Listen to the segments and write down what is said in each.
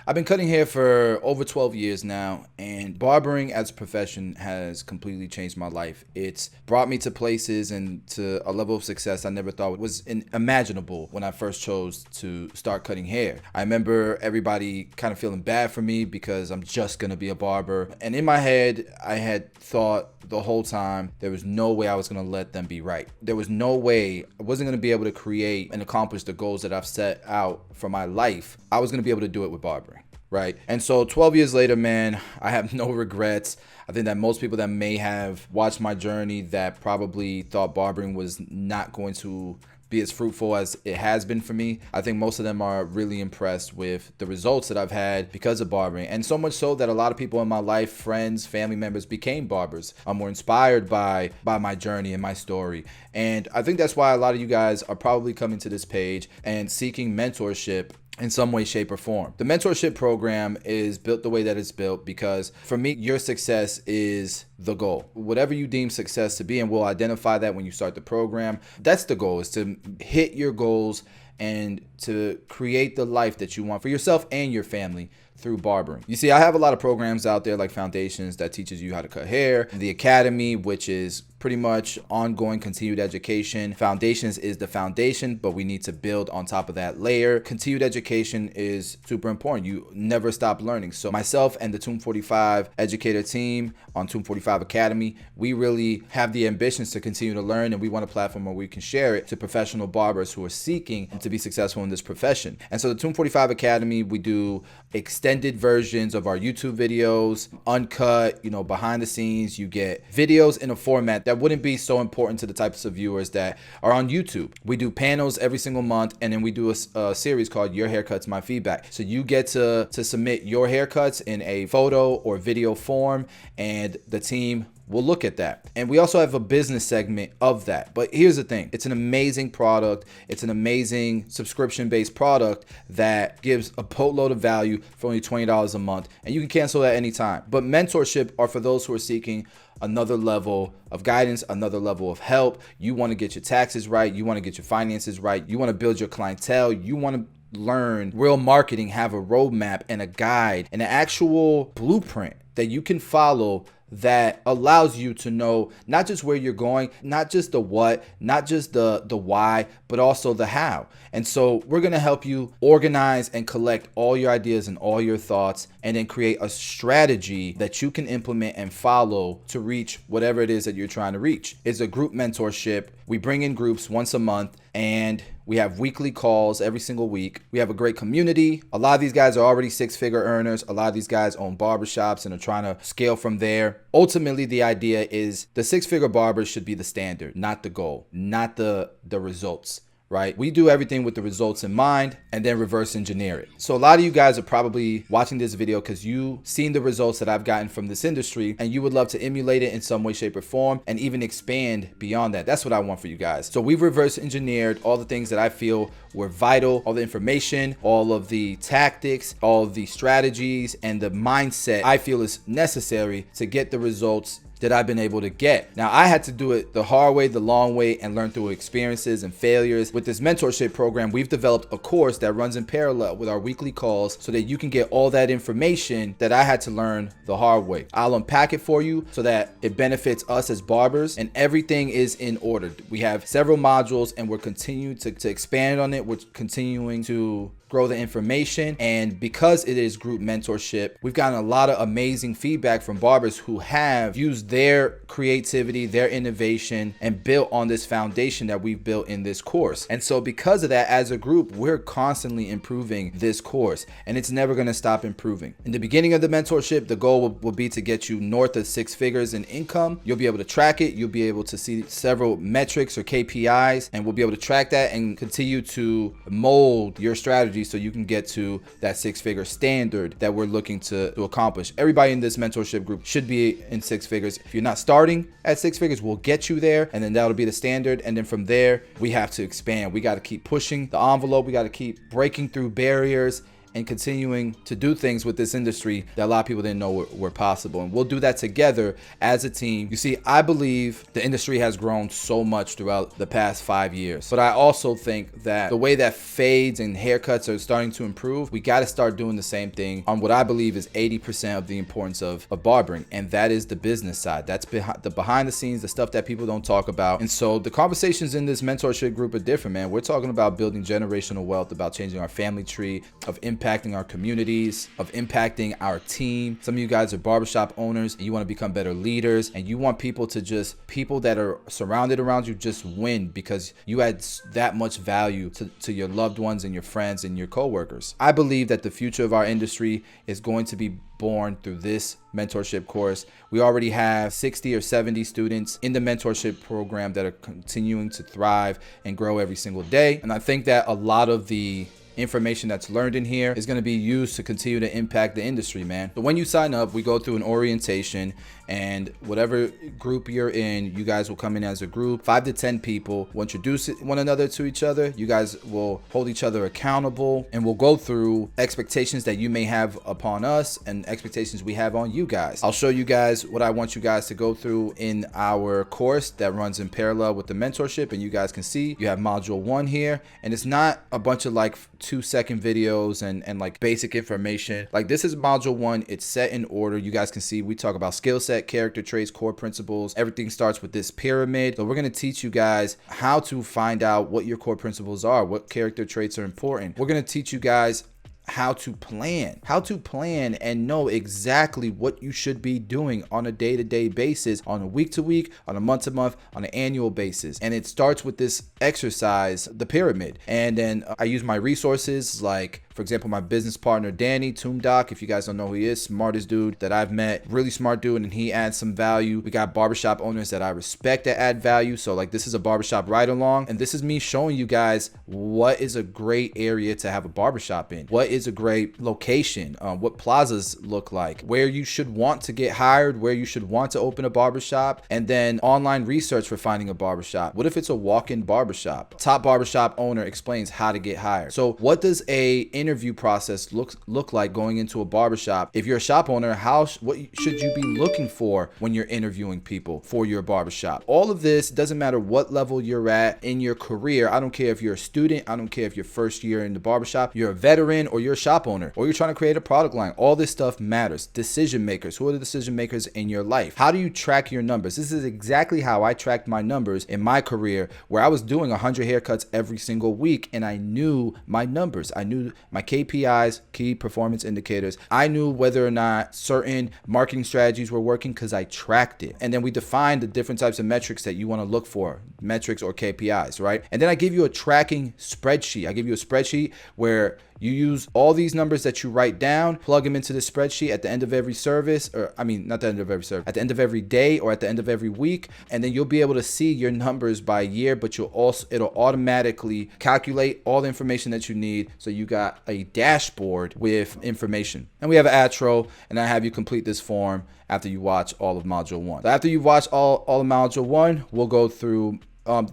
I've been cutting hair for over 12 years now, and barbering as a profession has completely changed my life. It's brought me to places and to a level of success I never thought was imaginable when I first chose to start cutting hair. I remember everybody kind of feeling bad for me because I'm just gonna be a barber. And in my head, I had thought the whole time there was no way I was gonna let them be right. There was no way I wasn't gonna be able to create and accomplish the goals that I've set out for my life. I was gonna be able to do it with barbering. Right. And so 12 years later, man, I have no regrets. I think that most people that may have watched my journey that probably thought barbering was not going to be as fruitful as it has been for me, I think most of them are really impressed with the results that I've had because of barbering. And so much so that a lot of people in my life, friends, family members, became barbers. Were inspired by my journey and my story. And I think that's why a lot of you guys are probably coming to this page and seeking mentorship in some way, shape, or form. The mentorship program is built the way that it's built because for me, your success is the goal. Whatever you deem success to be, and we'll identify that when you start the program, that's the goal, is to hit your goals and to create the life that you want for yourself and your family through barbering. You see, I have a lot of programs out there like Foundations that teaches you how to cut hair, the Academy, which is pretty much ongoing continued education. Foundations is the foundation, but we need to build on top of that layer. Continued education is super important. You never stop learning. So myself and the Tomb 45 educator team on Tomb 45 Academy, we really have the ambitions to continue to learn, and we want a platform where we can share it to professional barbers who are seeking to be successful in this profession. And so the Tomb 45 Academy, we do extended versions of our YouTube videos, uncut, behind the scenes. You get videos in a format that wouldn't be so important to the types of viewers that are on YouTube. We do panels every single month, and then we do a series called Your Haircuts, My Feedback. So you get to submit your haircuts in a photo or video form, and the team we'll look at that. And we also have a business segment of that. But here's the thing. It's an amazing product. It's an amazing subscription-based product that gives a boatload of value for only $20 a month. And you can cancel at any time. But mentorship are for those who are seeking another level of guidance, another level of help. You want to get your taxes right. You want to get your finances right. You want to build your clientele. You want to learn real marketing, have a roadmap and a guide and an actual blueprint that you can follow that allows you to know not just where you're going, not just the what, not just the why, but also the how. And so we're going to help you organize and collect all your ideas and all your thoughts, and then create a strategy that you can implement and follow to reach whatever it is that you're trying to reach. It's a group mentorship. We bring in groups once a month, and we have weekly calls every single week. We have a great community. A lot of these guys are already six-figure earners. A lot of these guys own barbershops and are trying to scale from there. Ultimately, the idea is the six-figure barbers should be the standard, not the goal, not the results. Right? We do everything with the results in mind and then reverse engineer it. So a lot of you guys are probably watching this video because you've seen the results that I've gotten from this industry, and you would love to emulate it in some way, shape, or form, and even expand beyond that. That's what I want for you guys. So we've reverse engineered all the things that I feel were vital, all the information, all of the tactics, all of the strategies, and the mindset I feel is necessary to get the results that I've been able to get. Now, I had to do it the hard way, the long way, and learn through experiences and failures. With this mentorship program, we've developed a course that runs in parallel with our weekly calls so that you can get all that information that I had to learn the hard way. I'll unpack it for you so that it benefits us as barbers, and everything is in order. We have several modules, and we're continuing to expand on it. We're continuing to grow the information, and because it is group mentorship, we've gotten a lot of amazing feedback from barbers who have used their creativity, their innovation, and built on this foundation that we've built in this course. And so because of that, as a group, we're constantly improving this course, and it's never going to stop improving. In the beginning of the mentorship, the goal will be to get you north of six figures in income. You'll be able to track it. You'll be able to see several metrics or KPIs, and we'll be able to track that and continue to mold your strategy so you can get to that six-figure standard that we're looking to accomplish. Everybody in this mentorship group should be in six figures. If you're not starting at six figures, we'll get you there, and then that'll be the standard. And then from there, we have to expand. We got to keep pushing the envelope. We got to keep breaking through barriers and continuing to do things with this industry that a lot of people didn't know were possible. And we'll do that together as a team. You see, I believe the industry has grown so much throughout the past 5 years, but I also think that the way that fades and haircuts are starting to improve, we got to start doing the same thing on what I believe is 80% of the importance of barbering, and that is the business side. That's behind the scenes, the stuff that people don't talk about. And so the conversations in this mentorship group are different, man. We're talking about building generational wealth, about changing our family tree, of impacting our communities, of impacting our team. Some of you guys are barbershop owners and you want to become better leaders, and you want people that are surrounded around you just win because you add that much value to your loved ones and your friends and your coworkers. I believe that the future of our industry is going to be born through this mentorship course. We already have 60 or 70 students in the mentorship program that are continuing to thrive and grow every single day. And I think that a lot of the information that's learned in here is going to be used to continue to impact the industry, man. So when you sign up, we go through an orientation, and whatever group you're in, you guys will come in as a group, 5 to 10 people. We'll introduce one another to each other. You guys will hold each other accountable, and we'll go through expectations that you may have upon us and expectations we have on you guys. I'll show you guys what I want you guys to go through in our course that runs in parallel with the mentorship, and you guys can see you have module 1 here, and it's not a bunch of like 2-second videos and like basic information. Like, this is module 1. It's set in order. You guys can see we talk about skill set, character traits, core principles. Everything starts with this pyramid. So we're going to teach you guys how to find out what your core principles are, what character traits are important. We're going to teach you guys how to plan and know exactly what you should be doing on a day-to-day basis, on a week-to-week, on a month-to-month, on an annual basis. And it starts with this exercise, the pyramid. And then I use my resources, like, for example, my business partner, Danny Toomdoc. If you guys don't know who he is, smartest dude that I've met, really smart dude, and he adds some value. We got barbershop owners that I respect that add value. So like, this is a barbershop ride along, and this is me showing you guys what is a great area to have a barbershop in, what is a great location, what plazas look like, where you should want to get hired, where you should want to open a barbershop, and then online research for finding a barbershop. What if it's a walk-in barbershop? Top barbershop owner explains how to get hired. So what does a interview process look like going into a barbershop? If you're a shop owner, what should you be looking for when you're interviewing people for your barbershop? All of this doesn't matter what level you're at in your career. I don't care if you're a student, I don't care if you're first year in the barbershop, you're a veteran, or you're a shop owner, or you're trying to create a product line. All this stuff matters. Decision makers. Who are the decision makers in your life? How do you track your numbers? This is exactly how I tracked my numbers in my career, where I was doing 100 haircuts every single week, and I knew my numbers. I knew my KPIs, key performance indicators. I knew whether or not certain marketing strategies were working because I tracked it. And then we defined the different types of metrics that you want to look for, metrics or KPIs, right? And then I give you a tracking spreadsheet. I give you a spreadsheet where you use all these numbers that you write down, plug them into the spreadsheet at the end of every service, or I mean, not the end of every service, at the end of every day or at the end of every week. And then you'll be able to see your numbers by year, but it'll automatically calculate all the information that you need. So you got a dashboard with information. And we have an outro, and I have you complete this form after you watch all of module 1. So after you watch all of module 1, we'll go through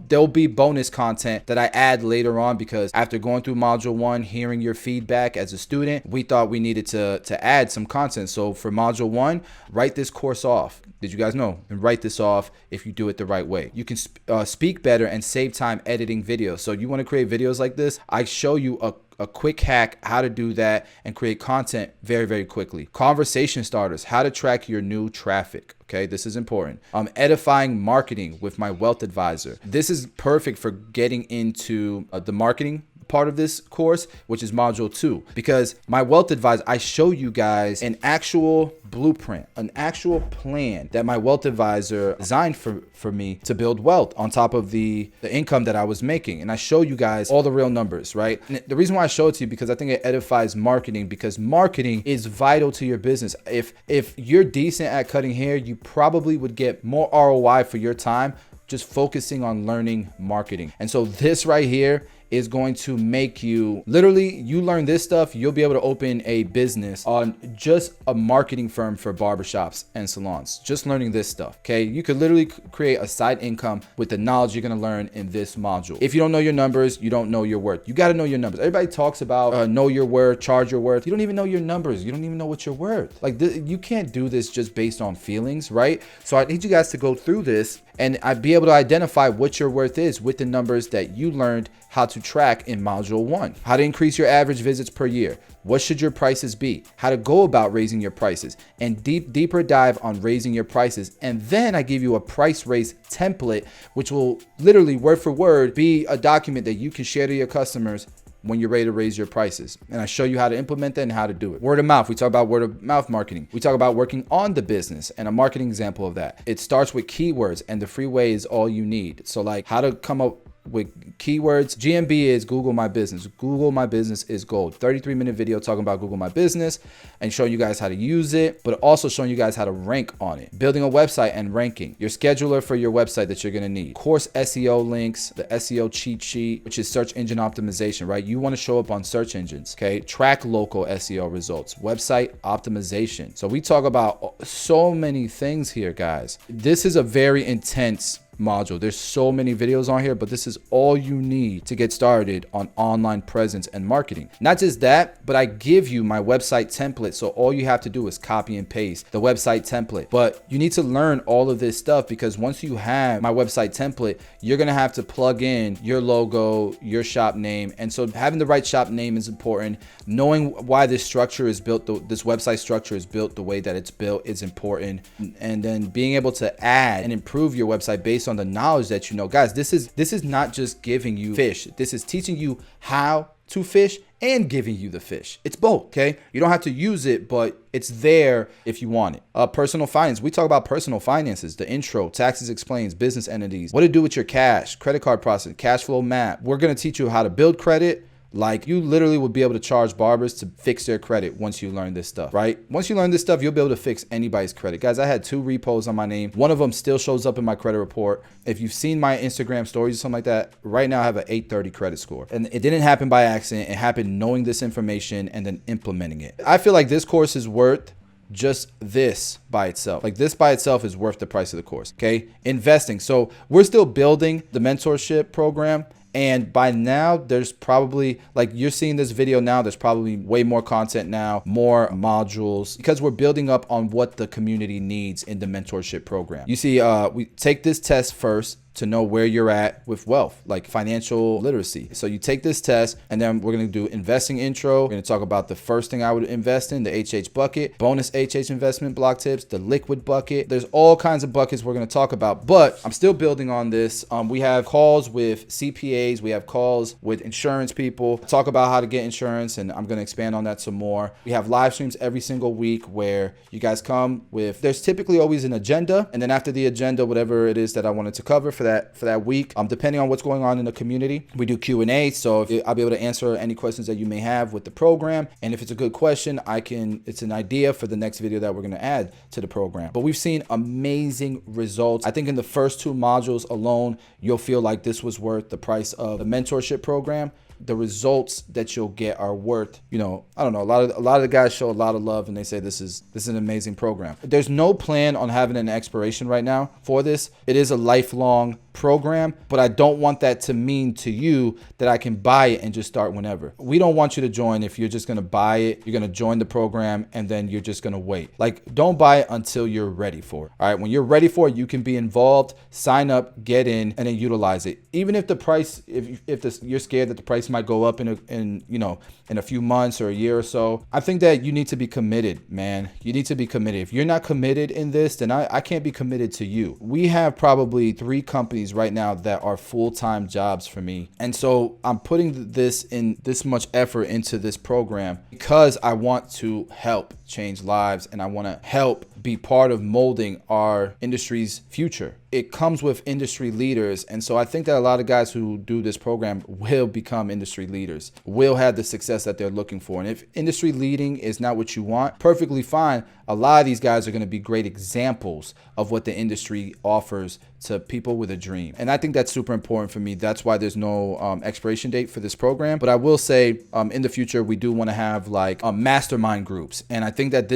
there'll be bonus content that I add later on, because after going through module 1, hearing your feedback as a student, we thought we needed to add some content. So for module 1, write this course off. Did you guys know? And write this off if you do it the right way. You can speak better and save time editing videos. So you want to create videos like this? I show you a quick hack how to do that and create content very, very quickly. Conversation starters, how to track your new traffic. Okay, this is important. Edifying marketing with my wealth advisor. This is perfect for getting into the marketing part of this course, which is module 2, because my wealth advisor, I show you guys an actual blueprint, an actual plan that my wealth advisor designed for me to build wealth on top of the income that I was making. And I show you guys all the real numbers, right? And the reason why I show it to you, because I think it edifies marketing, because marketing is vital to your business. If you're decent at cutting hair, you probably would get more ROI for your time just focusing on learning marketing. And so this right here is going to make you literally, you learn this stuff, you'll be able to open a business on just a marketing firm for barbershops and salons. Just learning this stuff, okay? You could literally create a side income with the knowledge you're gonna learn in this module. If you don't know your numbers, you don't know your worth. You gotta know your numbers. Everybody talks about know your worth, charge your worth. You don't even know your numbers. You don't even know what you're worth. Like you can't do this just based on feelings, right? So I need you guys to go through this and I'd be able to identify what your worth is with the numbers that you learned how to track in module 1. How to increase your average visits per year. What should your prices be? How to go about raising your prices, and deeper dive on raising your prices. And then I give you a price raise template, which will literally word for word be a document that you can share to your customers when you're ready to raise your prices. And I show you how to implement that and how to do it. Word of mouth. We talk about word of mouth marketing. We talk about working on the business and a marketing example of that. It starts with keywords, and the free way is all you need. So like how to come up with keywords. GMB is Google My Business. Google My Business is gold. 33-minute video talking about Google My Business and showing you guys how to use it, but also showing you guys how to rank on it. Building a website and ranking. Your scheduler for your website that you're going to need. Course SEO links, the SEO cheat sheet, which is search engine optimization, right? You want to show up on search engines, okay? Track local SEO results. Website optimization. So we talk about so many things here, guys. This is a very intense module. There's so many videos on here, but this is all you need to get started on online presence and marketing. Not just that, but I give you my website template. So all you have to do is copy and paste the website template. But you need to learn all of this stuff, because once you have my website template, you're going to have to plug in your logo, your shop name. And so having the right shop name is important. Knowing why this structure is built, this website structure is built the way that it's built is important. And then being able to add and improve your website based on the knowledge that you know. Guys, this is not just giving you fish. This is teaching you how to fish and giving you the fish. It's both, okay? You don't have to use it, but it's there if you want it. Personal finance. We talk about personal finances, the intro, taxes explains, business entities, what to do with your cash, credit card process, cash flow map. We're going to teach you how to build credit. Like, you literally would be able to charge barbers to fix their credit once you learn this stuff, right? Once you learn this stuff, you'll be able to fix anybody's credit. Guys, I had 2 repos on my name. One of them still shows up in my credit report. If you've seen my Instagram stories or something like that, right now I have an 830 credit score. And it didn't happen by accident. It happened knowing this information and then implementing it. I feel like this course is worth just this by itself. Like, this by itself is worth the price of the course, okay? Investing. So we're still building the mentorship program. And by now, there's probably, like, you're seeing this video now, there's probably way more content now, more modules, because we're building up on what the community needs in the mentorship program. You see, we take this test first to know where you're at with wealth, like financial literacy. So you take this test, and then we're going to do investing intro. We're going to talk about the first thing I would invest in, the HH bucket, bonus HH investment block tips, the liquid bucket. There's all kinds of buckets we're going to talk about, but I'm still building on this. We have calls with CPAs. We have calls with insurance people, talk about how to get insurance, and I'm going to expand on that some more. We have live streams every single week where you guys come with, there's typically always an agenda, and then after the agenda, whatever it is that I wanted to cover for that week, depending on what's going on in the community, we do Q&A. So I'll be able to answer any questions that you may have with the program, and if it's a good question, it's an idea for the next video that we're going to add to the program. But we've seen amazing results. I think in the first 2 modules alone, you'll feel like this was worth the price of the mentorship program. The results that you'll get are worth, I don't know, a lot of the guys show a lot of love, and they say this is an amazing program. There's no plan on having an expiration right now for this. It is a lifelong program, but I don't want that to mean to you that I can buy it and just start whenever. We don't want you to join if you're just going to buy it, you're going to join the program, and then you're just going to wait. Like, don't buy it until you're ready for it. All right, when you're ready for it, you can be involved, sign up, get in, and then utilize it. Even if the price, you're scared that the price might go up in a few months or a year or so, I think that you need to be committed, man. You need to be committed. If you're not committed in this, then I can't be committed to you. We have probably 3 companies right now that are full-time jobs for me. And so I'm putting this much effort into this program because I want to help change lives, and I want to help be part of molding our industry's future. it comes with industry leaders. And so I think that a lot of guys who do this program will become industry leaders, will have the success that they're looking for. And if industry leading is not what you want, perfectly fine. A lot of these guys are going to be great examples of what the industry offers to people with a dream. And I think that's super important for me. That's why there's no expiration date for this program. But I will say in the future, we do want to have like mastermind groups. And I think that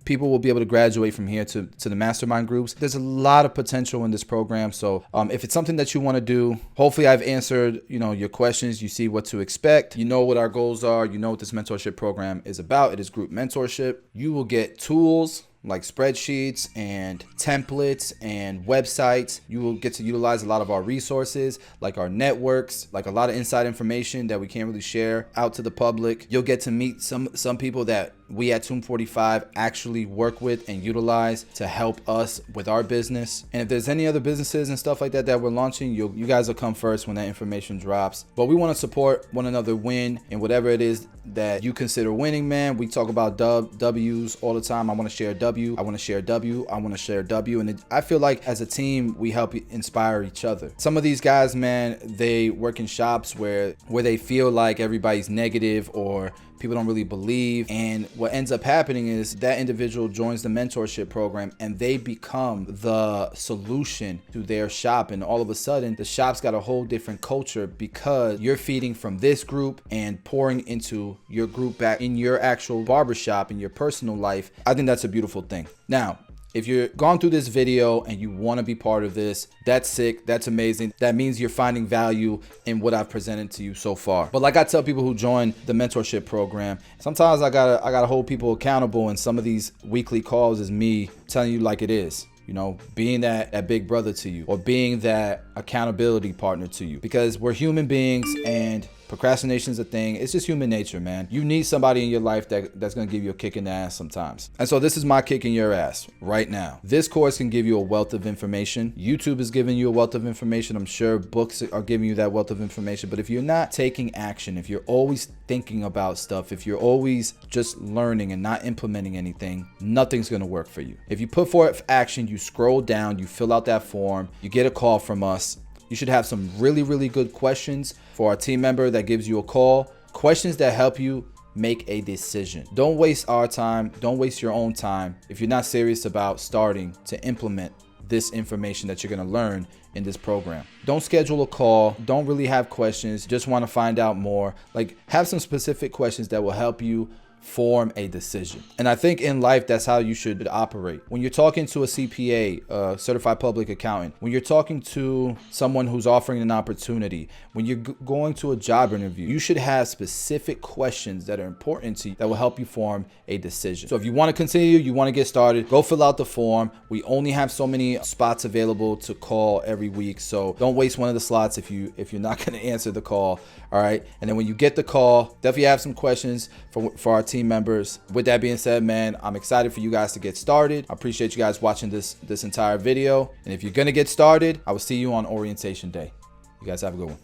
people will be able to graduate from here to the mastermind groups. There's a lot of potential in this program. So if it's something that you want to do, hopefully I've answered, your questions. You see what to expect. You know what our goals are. You know what this mentorship program is about. It is group mentorship. You will get tools like spreadsheets and templates and websites. You will get to utilize a lot of our resources, like our networks, like a lot of inside information that we can't really share out to the public. You'll get to meet some people that we at Tomb 45 actually work with and utilize to help us with our business. And if there's any other businesses and stuff like that we're launching, you guys will come first when that information drops. But we want to support one another win in whatever it is that you consider winning, man. We talk about W's all the time. I want to share a W. I want to share a W. I want to share a W. And I feel like as a team, we help inspire each other. Some of these guys, man, they work in shops where they feel like everybody's negative or people don't really believe. And what ends up happening is that individual joins the mentorship program and they become the solution to their shop. And all of a sudden, the shop's got a whole different culture because you're feeding from this group and pouring into your group back in your actual barbershop, in your personal life. I think that's a beautiful thing. Now, if you're gone through this video and you want to be part of this, that's sick. That's amazing. That means you're finding value in what I've presented to you so far. But like I tell people who join the mentorship program, sometimes I gotta hold people accountable, and some of these weekly calls is me telling you like it is. Being that big brother to you, or being that accountability partner to you, because we're human beings and procrastination is a thing. It's just human nature, man. You need somebody in your life that's going to give you a kick in the ass sometimes. And so this is my kick in your ass right now. This course can give you a wealth of information. YouTube is giving you a wealth of information. I'm sure books are giving you that wealth of information. But if you're not taking action, if you're always thinking about stuff, if you're always just learning and not implementing anything, nothing's going to work for you. If you put forth action, you scroll down, you fill out that form, you get a call from us. You should have some really, really good questions for our team member that gives you a call. Questions that help you make a decision. Don't waste our time. Don't waste your own time if you're not serious about starting to implement this information that you're going to learn in this program. Don't schedule a call. Don't really have questions. Just want to find out more. Like, have some specific questions that will help you form a decision. And I think in life, that's how you should operate. When you're talking to a CPA, a certified public accountant, when you're talking to someone who's offering an opportunity, when you're going to a job interview, you should have specific questions that are important to you that will help you form a decision. So if you want to continue, you want to get started, go fill out the form. We only have so many spots available to call every week. So don't waste one of the slots if you're not going to answer the call. All right. And then when you get the call, definitely have some questions for our team members. With that being said, man, I'm excited for you guys to get started. I appreciate you guys watching this entire video. And if you're going to get started, I will see you on orientation day. You guys have a good one.